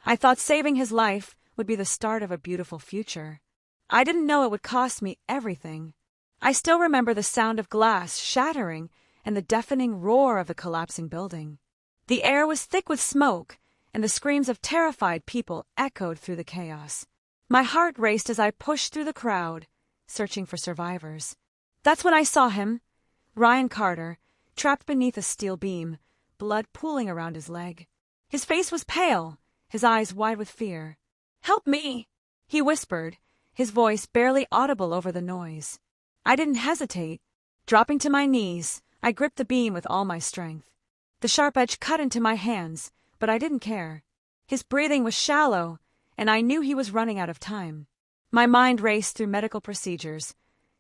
I thought saving his life would be the start of a beautiful future. I didn't know it would cost me everything. I still remember the sound of glass shattering and the deafening roar of the collapsing building. The air was thick with smoke, and the screams of terrified people echoed through the chaos. My heart raced as I pushed through the crowd, searching for survivors. That's when I saw him, Ryan Carter, trapped beneath a steel beam, blood pooling around his leg. His face was pale, his eyes wide with fear. "Help me," he whispered, his voice barely audible over the noise. I didn't hesitate. Dropping to my knees, I gripped the beam with all my strength. The sharp edge cut into my hands, but I didn't care. His breathing was shallow, and I knew he was running out of time. My mind raced through medical procedures,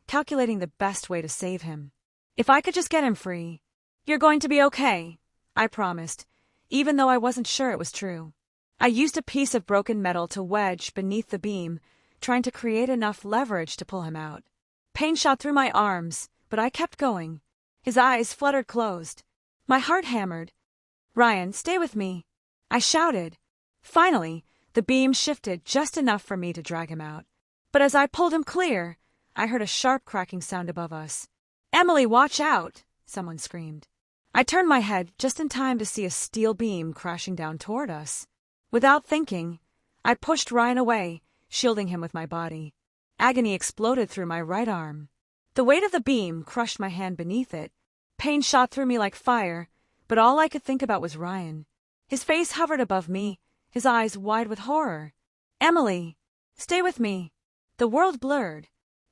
calculating the best way to save him. If I could just get him free. "You're going to be okay," I promised, even though I wasn't sure it was true. I used a piece of broken metal to wedge beneath the beam, trying to create enough leverage to pull him out. Pain shot through my arms, but I kept going. His eyes fluttered closed. My heart hammered. "Ryan, stay with me," I shouted. Finally, the beam shifted just enough for me to drag him out. But as I pulled him clear, I heard a sharp cracking sound above us. "Emily, watch out!" someone screamed. I turned my head just in time to see a steel beam crashing down toward us. Without thinking, I pushed Ryan away, shielding him with my body. Agony exploded through my right arm. The weight of the beam crushed my hand beneath it. Pain shot through me like fire, but all I could think about was Ryan. His face hovered above me, his eyes wide with horror. "Emily, stay with me." The world blurred.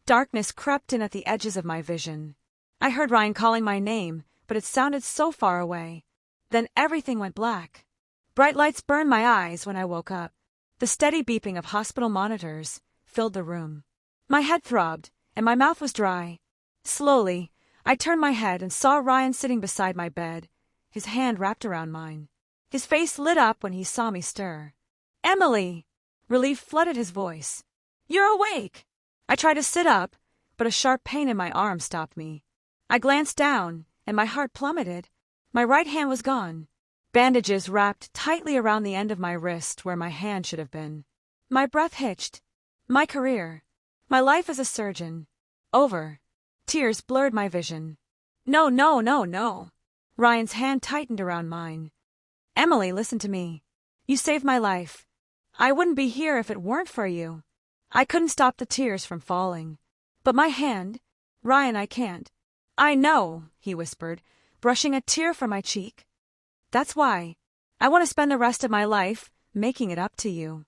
Darkness crept in at the edges of my vision. I heard Ryan calling my name, but it sounded so far away. Then everything went black. Bright lights burned my eyes when I woke up. The steady beeping of hospital monitors filled the room. My head throbbed, and my mouth was dry. Slowly, I turned my head and saw Ryan sitting beside my bed, his hand wrapped around mine. His face lit up when he saw me stir. "Emily!" Relief flooded his voice. "You're awake!" I tried to sit up, but a sharp pain in my arm stopped me. I glanced down, and my heart plummeted. My right hand was gone. Bandages wrapped tightly around the end of my wrist where my hand should have been. My breath hitched. My career. My life as a surgeon. Over. Tears blurred my vision. "No, no, no, no." Ryan's hand tightened around mine. "Emily, listen to me. You saved my life. I wouldn't be here if it weren't for you." I couldn't stop the tears from falling. "But my hand. Ryan, I can't." "I know," he whispered, brushing a tear from my cheek. "That's why. I want to spend the rest of my life making it up to you."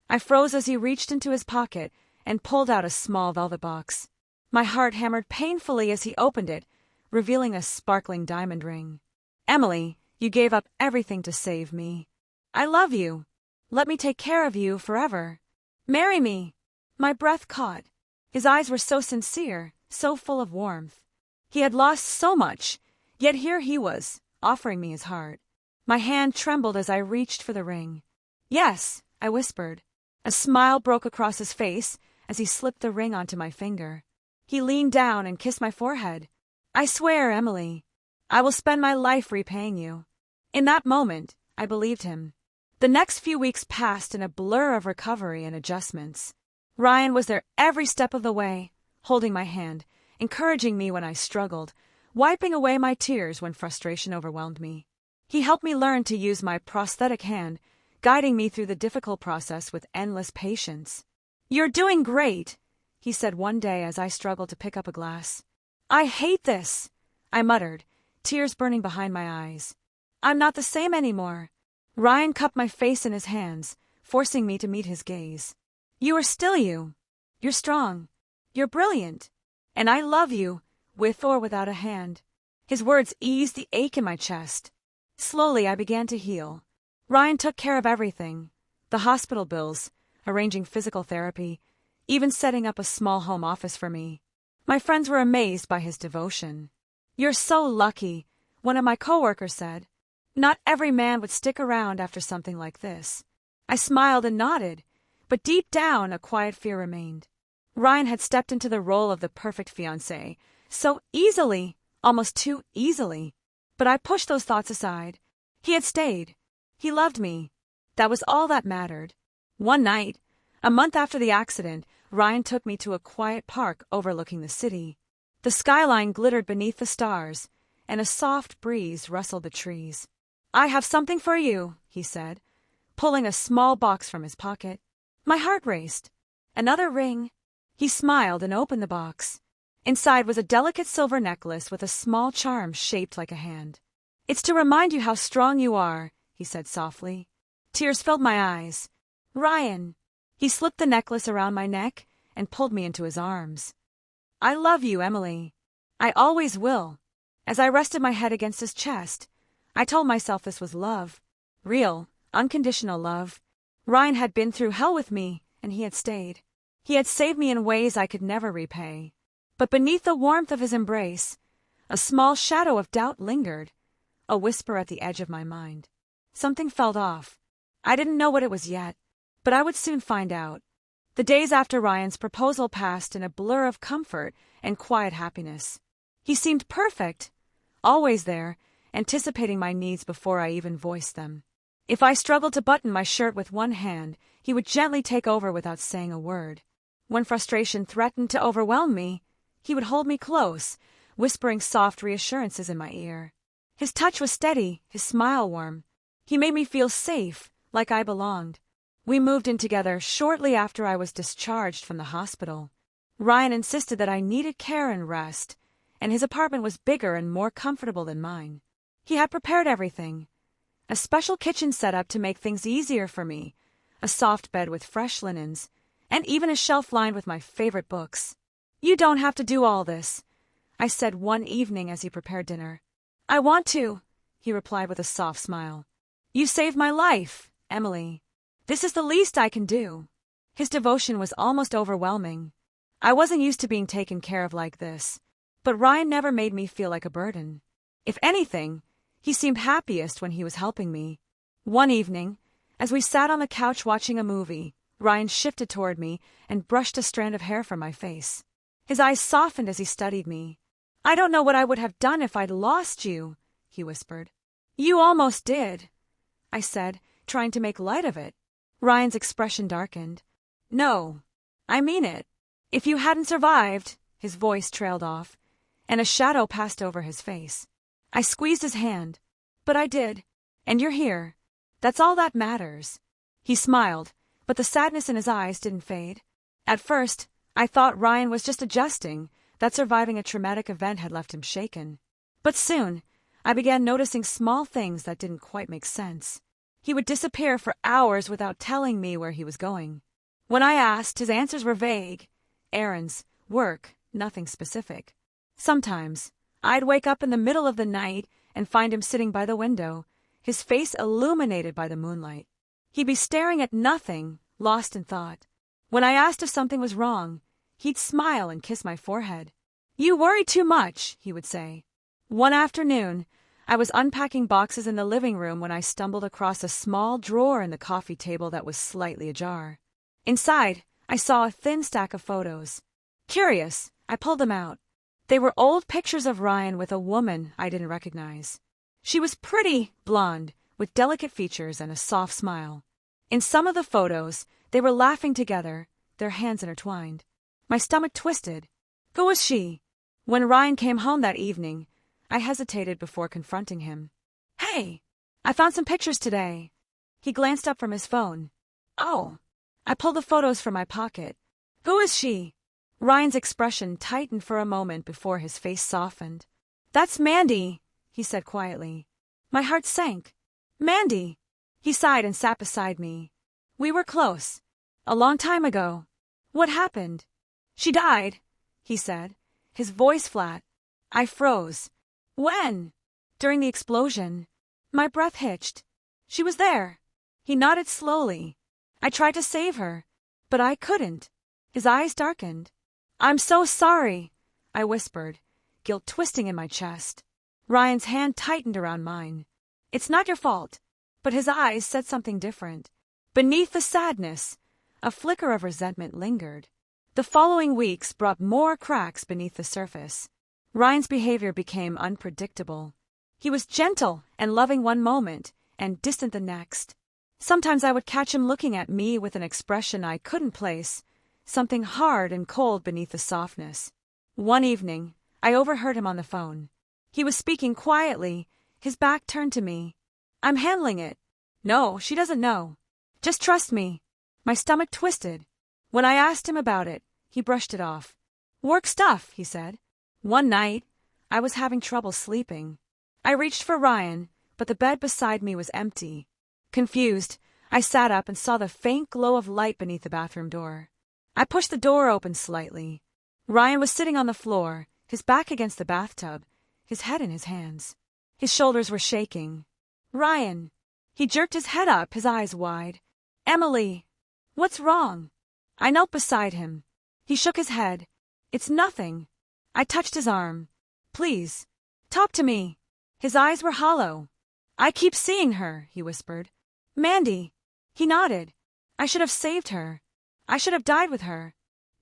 I froze as he reached into his pocket and pulled out a small velvet box. My heart hammered painfully as he opened it, revealing a sparkling diamond ring. "Emily, you gave up everything to save me. I love you. Let me take care of you forever. Marry me." My breath caught. His eyes were so sincere, so full of warmth. He had lost so much, yet here he was, offering me his heart. My hand trembled as I reached for the ring. "Yes," I whispered. A smile broke across his face as he slipped the ring onto my finger. He leaned down and kissed my forehead. "I swear, Emily, I will spend my life repaying you." In that moment, I believed him. The next few weeks passed in a blur of recovery and adjustments. Ryan was there every step of the way, holding my hand, encouraging me when I struggled, wiping away my tears when frustration overwhelmed me. He helped me learn to use my prosthetic hand, guiding me through the difficult process with endless patience. "You're doing great," he said one day as I struggled to pick up a glass. "I hate this," I muttered, tears burning behind my eyes. "I'm not the same anymore." Ryan cupped my face in his hands, forcing me to meet his gaze. "You are still you. You're strong. You're brilliant. And I love you, with or without a hand." His words eased the ache in my chest. Slowly I began to heal. Ryan took care of everything. The hospital bills, arranging physical therapy, even setting up a small home office for me. My friends were amazed by his devotion. "You're so lucky," one of my coworkers said. "Not every man would stick around after something like this." I smiled and nodded, but deep down a quiet fear remained. Ryan had stepped into the role of the perfect fiancé, so easily, almost too easily. But I pushed those thoughts aside. He had stayed. He loved me. That was all that mattered. One night, a month after the accident, Ryan took me to a quiet park overlooking the city. The skyline glittered beneath the stars, and a soft breeze rustled the trees. "I have something for you," he said, pulling a small box from his pocket. My heart raced. Another ring. He smiled and opened the box. Inside was a delicate silver necklace with a small charm shaped like a hand. "It's to remind you how strong you are," he said softly. Tears filled my eyes. "Ryan." He slipped the necklace around my neck and pulled me into his arms. "I love you, Emily. I always will." As I rested my head against his chest, I told myself this was love. Real, unconditional love. Ryan had been through hell with me, and he had stayed. He had saved me in ways I could never repay. But beneath the warmth of his embrace, a small shadow of doubt lingered, a whisper at the edge of my mind. Something felt off. I didn't know what it was yet, but I would soon find out. The days after Ryan's proposal passed in a blur of comfort and quiet happiness. He seemed perfect, always there, anticipating my needs before I even voiced them. If I struggled to button my shirt with one hand, he would gently take over without saying a word. When frustration threatened to overwhelm me, he would hold me close, whispering soft reassurances in my ear. His touch was steady, his smile warm. He made me feel safe, like I belonged. We moved in together shortly after I was discharged from the hospital. Ryan insisted that I needed care and rest, and his apartment was bigger and more comfortable than mine. He had prepared everything. A special kitchen set up to make things easier for me, a soft bed with fresh linens, and even a shelf lined with my favorite books. "You don't have to do all this," I said one evening as he prepared dinner. "I want to," he replied with a soft smile. "You saved my life, Emily. This is the least I can do." His devotion was almost overwhelming. I wasn't used to being taken care of like this, but Ryan never made me feel like a burden. If anything, he seemed happiest when he was helping me. One evening, as we sat on the couch watching a movie, Ryan shifted toward me and brushed a strand of hair from my face. His eyes softened as he studied me. "I don't know what I would have done if I'd lost you," he whispered. "You almost did," I said, trying to make light of it. Ryan's expression darkened. "No, I mean it. If you hadn't survived," his voice trailed off, and a shadow passed over his face. I squeezed his hand. "But I did, and you're here. That's all that matters." He smiled, but the sadness in his eyes didn't fade. At first, I thought Ryan was just adjusting, that surviving a traumatic event had left him shaken. But soon, I began noticing small things that didn't quite make sense. He would disappear for hours without telling me where he was going. When I asked, his answers were vague. Errands, work, nothing specific. Sometimes, I'd wake up in the middle of the night and find him sitting by the window, his face illuminated by the moonlight. He'd be staring at nothing, lost in thought. When I asked if something was wrong, he'd smile and kiss my forehead. "You worry too much," he would say. One afternoon, I was unpacking boxes in the living room when I stumbled across a small drawer in the coffee table that was slightly ajar. Inside, I saw a thin stack of photos. Curious, I pulled them out. They were old pictures of Ryan with a woman I didn't recognize. She was pretty, blonde, with delicate features and a soft smile. In some of the photos, they were laughing together, their hands intertwined. My stomach twisted. Who was she? When Ryan came home that evening, I hesitated before confronting him. "Hey, I found some pictures today." He glanced up from his phone. "Oh." I pulled the photos from my pocket. "Who is she?" Ryan's expression tightened for a moment before his face softened. "That's Mandy," he said quietly. My heart sank. "Mandy." He sighed and sat beside me. "We were close. A long time ago." "What happened?" "She died," he said, his voice flat. I froze. "When?" "During the explosion." My breath hitched. "She was there." He nodded slowly. "I tried to save her, but I couldn't." His eyes darkened. "I'm so sorry," I whispered, guilt twisting in my chest. Ryan's hand tightened around mine. "It's not your fault." But his eyes said something different. Beneath the sadness, a flicker of resentment lingered. The following weeks brought more cracks beneath the surface. Ryan's behavior became unpredictable. He was gentle and loving one moment, and distant the next. Sometimes I would catch him looking at me with an expression I couldn't place, something hard and cold beneath the softness. One evening, I overheard him on the phone. He was speaking quietly, his back turned to me. "I'm handling it." "No, she doesn't know. Just trust me." My stomach twisted. When I asked him about it, he brushed it off. "Work stuff," he said. One night, I was having trouble sleeping. I reached for Ryan, but the bed beside me was empty. Confused, I sat up and saw the faint glow of light beneath the bathroom door. I pushed the door open slightly. Ryan was sitting on the floor, his back against the bathtub, his head in his hands. His shoulders were shaking. "Ryan." He jerked his head up, his eyes wide. "Emily, what's wrong?" I knelt beside him. He shook his head. "It's nothing." I touched his arm. "Please, talk to me." His eyes were hollow. "I keep seeing her," he whispered. "Mandy." He nodded. "I should have saved her. I should have died with her."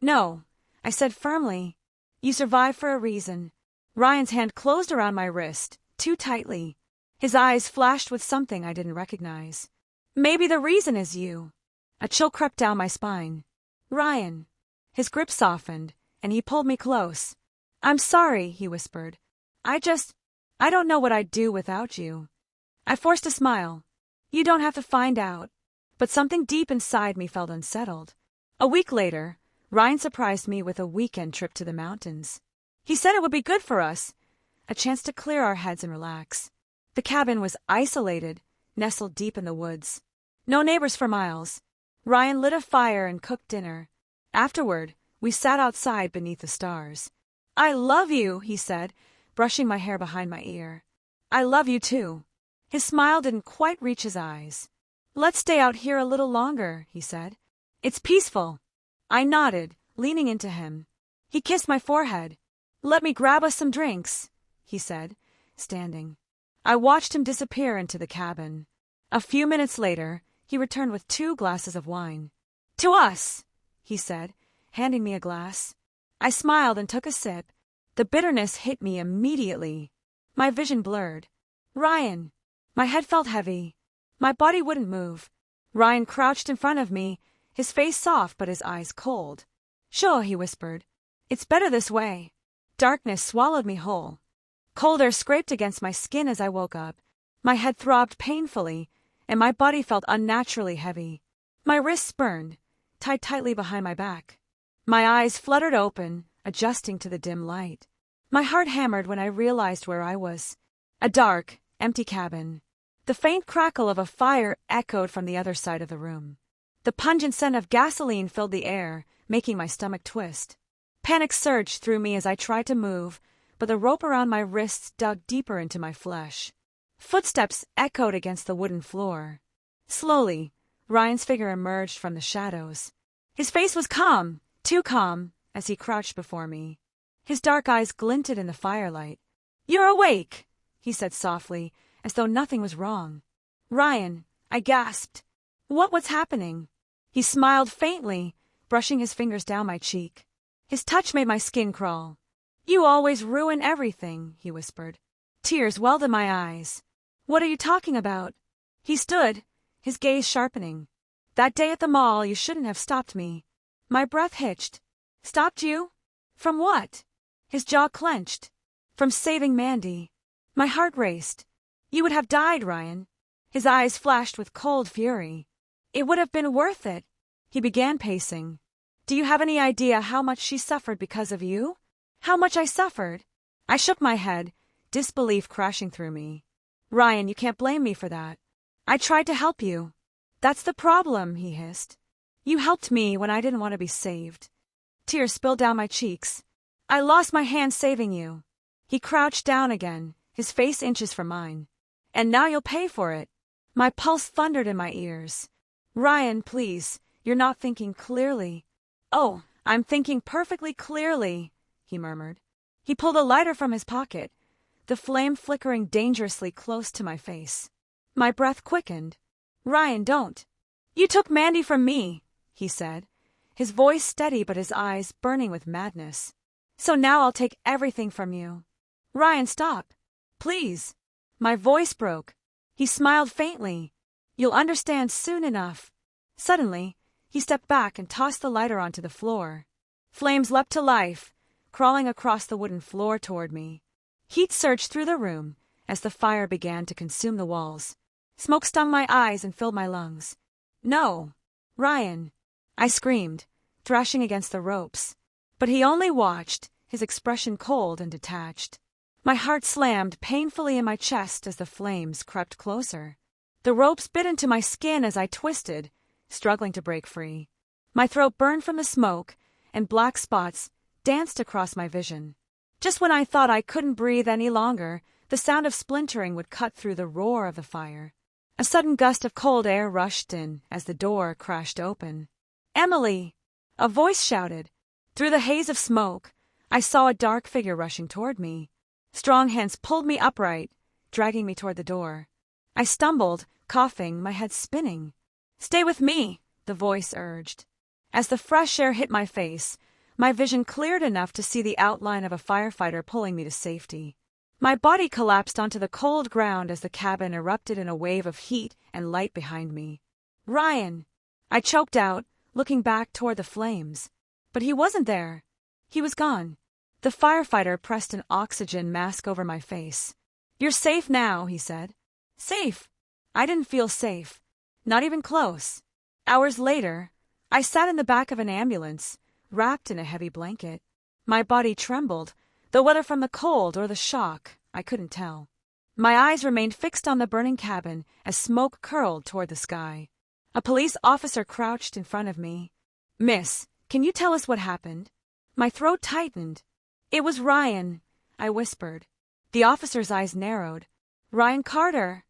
"No," I said firmly. "You survived for a reason." Ryan's hand closed around my wrist, too tightly. His eyes flashed with something I didn't recognize. "Maybe the reason is you." A chill crept down my spine. "Ryan." His grip softened, and he pulled me close. "I'm sorry," he whispered. I don't know what I'd do without you." I forced a smile. "You don't have to find out." But something deep inside me felt unsettled. A week later, Ryan surprised me with a weekend trip to the mountains. He said it would be good for us, a chance to clear our heads and relax. The cabin was isolated, nestled deep in the woods. No neighbors for miles. Ryan lit a fire and cooked dinner. Afterward, we sat outside beneath the stars. "I love you," he said, brushing my hair behind my ear. "I love you too." His smile didn't quite reach his eyes. "Let's stay out here a little longer," he said. "It's peaceful." I nodded, leaning into him. He kissed my forehead. "Let me grab us some drinks," he said, standing. I watched him disappear into the cabin. A few minutes later, he returned with 2 glasses of wine. "To us," he said, handing me a glass. I smiled and took a sip. The bitterness hit me immediately. My vision blurred. "Ryan." My head felt heavy. My body wouldn't move. Ryan crouched in front of me, his face soft but his eyes cold. "Sure," he whispered. "It's better this way." Darkness swallowed me whole. Cold air scraped against my skin as I woke up. My head throbbed painfully, and my body felt unnaturally heavy. My wrists burned, tied tightly behind my back. My eyes fluttered open, adjusting to the dim light. My heart hammered when I realized where I was. A dark, empty cabin. The faint crackle of a fire echoed from the other side of the room. The pungent scent of gasoline filled the air, making my stomach twist. Panic surged through me as I tried to move, but the rope around my wrists dug deeper into my flesh. Footsteps echoed against the wooden floor. Slowly, Ryan's figure emerged from the shadows. His face was calm, too calm, as he crouched before me. His dark eyes glinted in the firelight. "You're awake," he said softly, as though nothing was wrong. "Ryan," I gasped. What's happening?" He smiled faintly, brushing his fingers down my cheek. His touch made my skin crawl. "You always ruin everything," he whispered. Tears welled in my eyes. "What are you talking about?" He stood, his gaze sharpening. "That day at the mall, you shouldn't have stopped me." My breath hitched. "Stopped you? From what?" His jaw clenched. "From saving Mandy." My heart raced. "You would have died, Ryan." His eyes flashed with cold fury. "It would have been worth it." He began pacing. "Do you have any idea how much she suffered because of you? How much I suffered?" I shook my head, disbelief crashing through me. "Ryan, you can't blame me for that. I tried to help you." "That's the problem," he hissed. "You helped me when I didn't want to be saved." Tears spilled down my cheeks. "I lost my hand saving you." He crouched down again, his face inches from mine. "And now you'll pay for it." My pulse thundered in my ears. "Ryan, please, you're not thinking clearly." "Oh, I'm thinking perfectly clearly," he murmured. He pulled a lighter from his pocket, the flame flickering dangerously close to my face. My breath quickened. "Ryan, don't." "You took Mandy from me," he said, his voice steady but his eyes burning with madness. "So now I'll take everything from you." "Ryan, stop. Please." My voice broke. He smiled faintly. You'll understand soon enough. Suddenly, he stepped back and tossed the lighter onto the floor. Flames leapt to life, crawling across the wooden floor toward me. Heat surged through the room as the fire began to consume the walls. Smoke stung my eyes and filled my lungs. No, Ryan, I screamed, thrashing against the ropes. But he only watched, his expression cold and detached. My heart slammed painfully in my chest as the flames crept closer. The ropes bit into my skin as I twisted, struggling to break free. My throat burned from the smoke, and black spots danced across my vision. Just when I thought I couldn't breathe any longer, the sound of splintering would cut through the roar of the fire. A sudden gust of cold air rushed in as the door crashed open. "Emily!" a voice shouted. Through the haze of smoke, I saw a dark figure rushing toward me. Strong hands pulled me upright, dragging me toward the door. I stumbled, coughing, my head spinning. "Stay with me," the voice urged. As the fresh air hit my face, my vision cleared enough to see the outline of a firefighter pulling me to safety. My body collapsed onto the cold ground as the cabin erupted in a wave of heat and light behind me. "Ryan!" I choked out, looking back toward the flames. But he wasn't there. He was gone. The firefighter pressed an oxygen mask over my face. "You're safe now," he said. Safe? I didn't feel safe. Not even close. Hours later, I sat in the back of an ambulance, wrapped in a heavy blanket. My body trembled, though whether from the cold or the shock, I couldn't tell. My eyes remained fixed on the burning cabin as smoke curled toward the sky. A police officer crouched in front of me. "Miss, can you tell us what happened?" My throat tightened. "It was Ryan," I whispered. The officer's eyes narrowed. "Ryan Carter."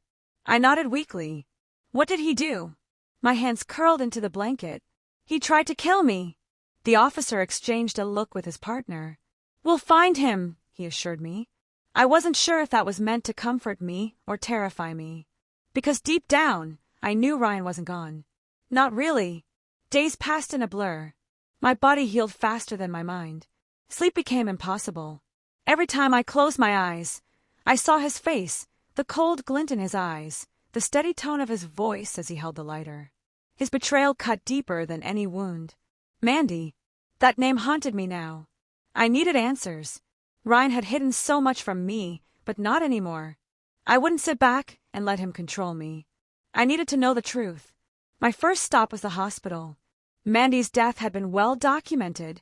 I nodded weakly. "What did he do?" My hands curled into the blanket. "He tried to kill me." The officer exchanged a look with his partner. "We'll find him," he assured me. I wasn't sure if that was meant to comfort me or terrify me. Because deep down, I knew Ryan wasn't gone. Not really. Days passed in a blur. My body healed faster than my mind. Sleep became impossible. Every time I closed my eyes, I saw his face, the cold glint in his eyes, the steady tone of his voice as he held the lighter. His betrayal cut deeper than any wound. Mandy. That name haunted me now. I needed answers. Ryan had hidden so much from me, but not anymore. I wouldn't sit back and let him control me. I needed to know the truth. My first stop was the hospital. Mandy's death had been well documented,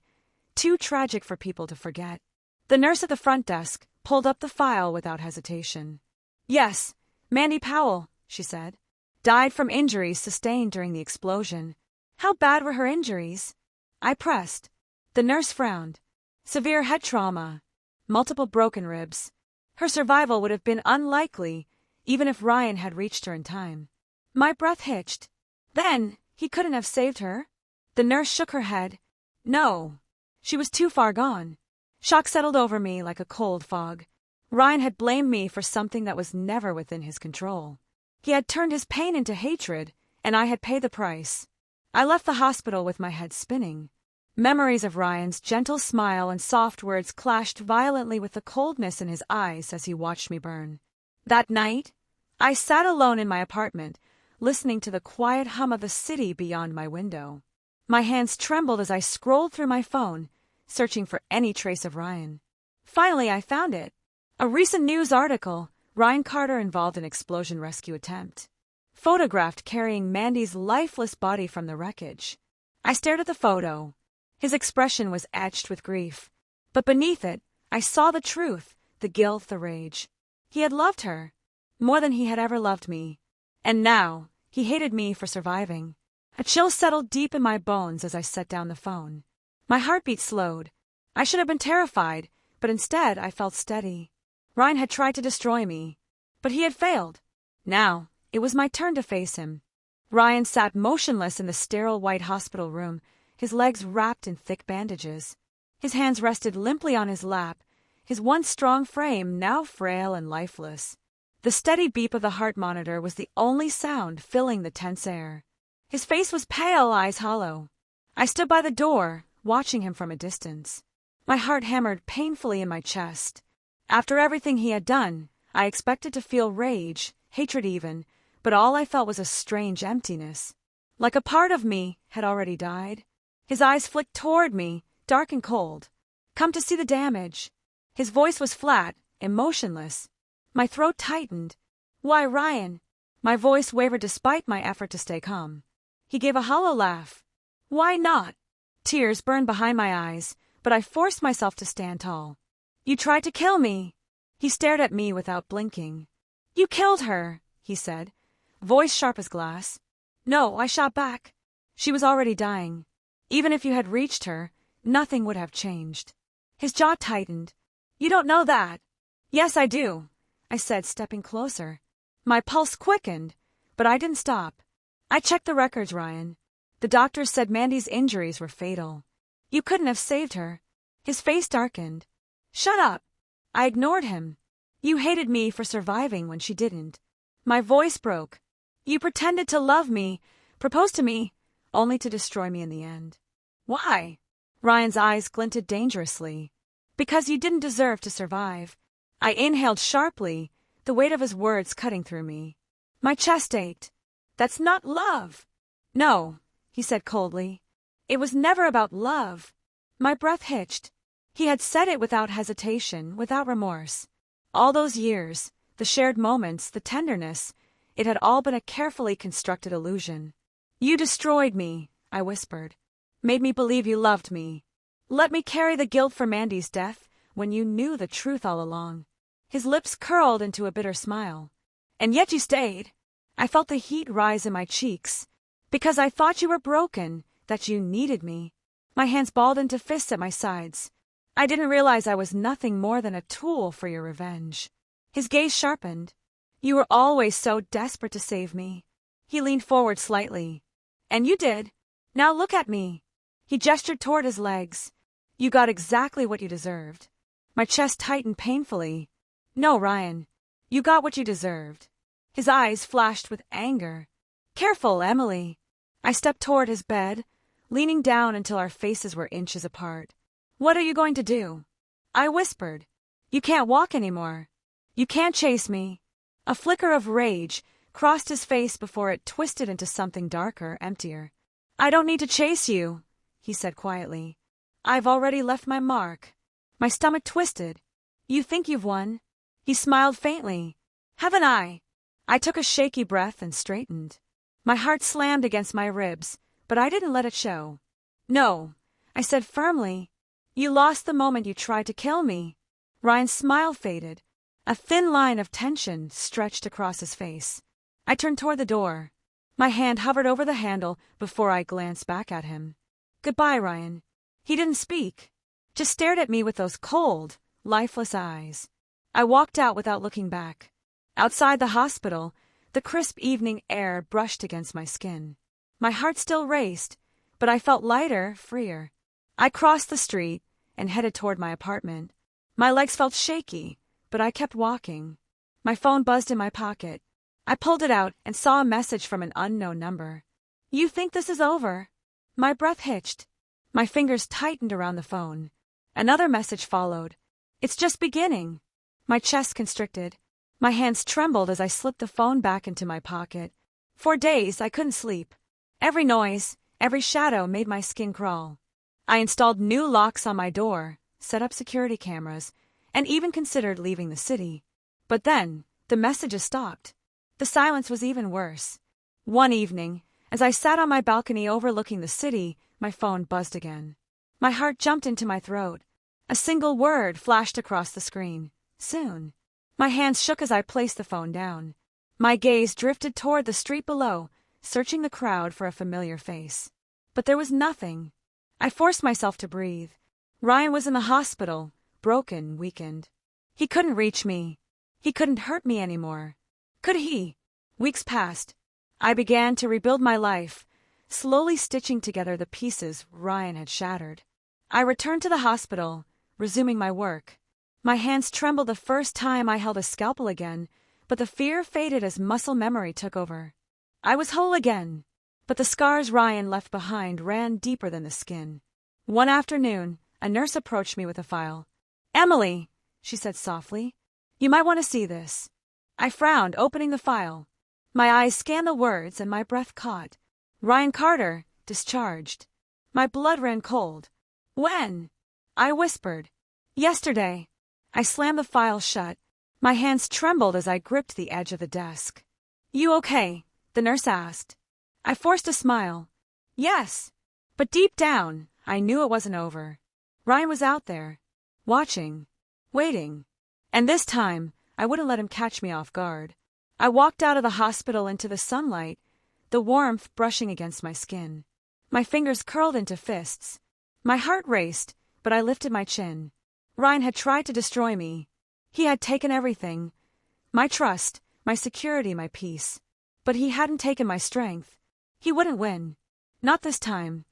too tragic for people to forget. The nurse at the front desk pulled up the file without hesitation. "Yes, Mandy Powell," she said. "Died from injuries sustained during the explosion." "How bad were her injuries?" I pressed. The nurse frowned. "Severe head trauma. Multiple broken ribs. Her survival would have been unlikely, even if Ryan had reached her in time." My breath hitched. "Then, he couldn't have saved her?" The nurse shook her head. "No. She was too far gone." Shock settled over me like a cold fog. Ryan had blamed me for something that was never within his control. He had turned his pain into hatred, and I had paid the price. I left the hospital with my head spinning. Memories of Ryan's gentle smile and soft words clashed violently with the coldness in his eyes as he watched me burn. That night, I sat alone in my apartment, listening to the quiet hum of the city beyond my window. My hands trembled as I scrolled through my phone, searching for any trace of Ryan. Finally, I found it. A recent news article, Ryan Carter involved in explosion rescue attempt. Photographed carrying Mandy's lifeless body from the wreckage. I stared at the photo. His expression was etched with grief. But beneath it, I saw the truth, the guilt, the rage. He had loved her, more than he had ever loved me. And now, he hated me for surviving. A chill settled deep in my bones as I set down the phone. My heartbeat slowed. I should have been terrified, but instead I felt steady. Ryan had tried to destroy me, but he had failed. Now, it was my turn to face him. Ryan sat motionless in the sterile white hospital room, his legs wrapped in thick bandages. His hands rested limply on his lap, his once strong frame now frail and lifeless. The steady beep of the heart monitor was the only sound filling the tense air. His face was pale, eyes hollow. I stood by the door, watching him from a distance. My heart hammered painfully in my chest. After everything he had done, I expected to feel rage, hatred even, but all I felt was a strange emptiness. Like a part of me had already died. His eyes flicked toward me, dark and cold. "Come to see the damage." His voice was flat, emotionless. My throat tightened. "Why, Ryan?" My voice wavered despite my effort to stay calm. He gave a hollow laugh. "Why not?" Tears burned behind my eyes, but I forced myself to stand tall. "You tried to kill me." He stared at me without blinking. "You killed her," he said, voice sharp as glass. "No," I shot back. "She was already dying. Even if you had reached her, nothing would have changed." His jaw tightened. "You don't know that." "Yes, I do," I said, stepping closer. My pulse quickened, but I didn't stop. "I checked the records, Ryan. The doctors said Mandy's injuries were fatal. You couldn't have saved her." His face darkened. "Shut up." I ignored him. "You hated me for surviving when she didn't." My voice broke. "You pretended to love me, proposed to me, only to destroy me in the end." "Why?" Ryan's eyes glinted dangerously. "Because you didn't deserve to survive." I inhaled sharply, the weight of his words cutting through me. My chest ached. "That's not love." "No," he said coldly. "It was never about love." My breath hitched. He had said it without hesitation, without remorse. All those years, the shared moments, the tenderness, it had all been a carefully constructed illusion. "You destroyed me," I whispered. "Made me believe you loved me. Let me carry the guilt for Mandy's death when you knew the truth all along." His lips curled into a bitter smile. "And yet you stayed." I felt the heat rise in my cheeks. "Because I thought you were broken, that you needed me." My hands balled into fists at my sides. "I didn't realize I was nothing more than a tool for your revenge." His gaze sharpened. "You were always so desperate to save me." He leaned forward slightly. "And you did. Now look at me." He gestured toward his legs. "You got exactly what you deserved." My chest tightened painfully. "No, Ryan. You got what you deserved." His eyes flashed with anger. "Careful, Emily." I stepped toward his bed, leaning down until our faces were inches apart. "What are you going to do?" I whispered. "You can't walk anymore. You can't chase me." A flicker of rage crossed his face before it twisted into something darker, emptier. "I don't need to chase you," he said quietly. "I've already left my mark." My stomach twisted. "You think you've won?" He smiled faintly. "Haven't I?" I took a shaky breath and straightened. My heart slammed against my ribs, but I didn't let it show. "No," I said firmly. "You lost the moment you tried to kill me." Ryan's smile faded. A thin line of tension stretched across his face. I turned toward the door. My hand hovered over the handle before I glanced back at him. "Goodbye, Ryan." He didn't speak, just stared at me with those cold, lifeless eyes. I walked out without looking back. Outside the hospital, the crisp evening air brushed against my skin. My heart still raced, but I felt lighter, freer. I crossed the street and headed toward my apartment. My legs felt shaky, but I kept walking. My phone buzzed in my pocket. I pulled it out and saw a message from an unknown number. "You think this is over?" My breath hitched. My fingers tightened around the phone. Another message followed. "It's just beginning." My chest constricted. My hands trembled as I slipped the phone back into my pocket. For days, I couldn't sleep. Every noise, every shadow made my skin crawl. I installed new locks on my door, set up security cameras, and even considered leaving the city. But then, the messages stopped. The silence was even worse. One evening, as I sat on my balcony overlooking the city, my phone buzzed again. My heart jumped into my throat. A single word flashed across the screen. "Soon." My hands shook as I placed the phone down. My gaze drifted toward the street below, searching the crowd for a familiar face. But there was nothing. I forced myself to breathe. Ryan was in the hospital, broken, weakened. He couldn't reach me. He couldn't hurt me anymore. Could he? Weeks passed. I began to rebuild my life, slowly stitching together the pieces Ryan had shattered. I returned to the hospital, resuming my work. My hands trembled the first time I held a scalpel again, but the fear faded as muscle memory took over. I was whole again, but the scars Ryan left behind ran deeper than the skin. One afternoon, a nurse approached me with a file. "Emily," she said softly, "you might want to see this." I frowned, opening the file. My eyes scanned the words and my breath caught. Ryan Carter, discharged. My blood ran cold. When? I whispered. Yesterday. I slammed the file shut. My hands trembled as I gripped the edge of the desk. You okay? The nurse asked. I forced a smile. Yes. But deep down, I knew it wasn't over. Ryan was out there, watching, waiting. And this time, I wouldn't let him catch me off guard. I walked out of the hospital into the sunlight, the warmth brushing against my skin. My fingers curled into fists. My heart raced, but I lifted my chin. Ryan had tried to destroy me. He had taken everything. My trust, my security, my peace. But he hadn't taken my strength. He wouldn't win. Not this time.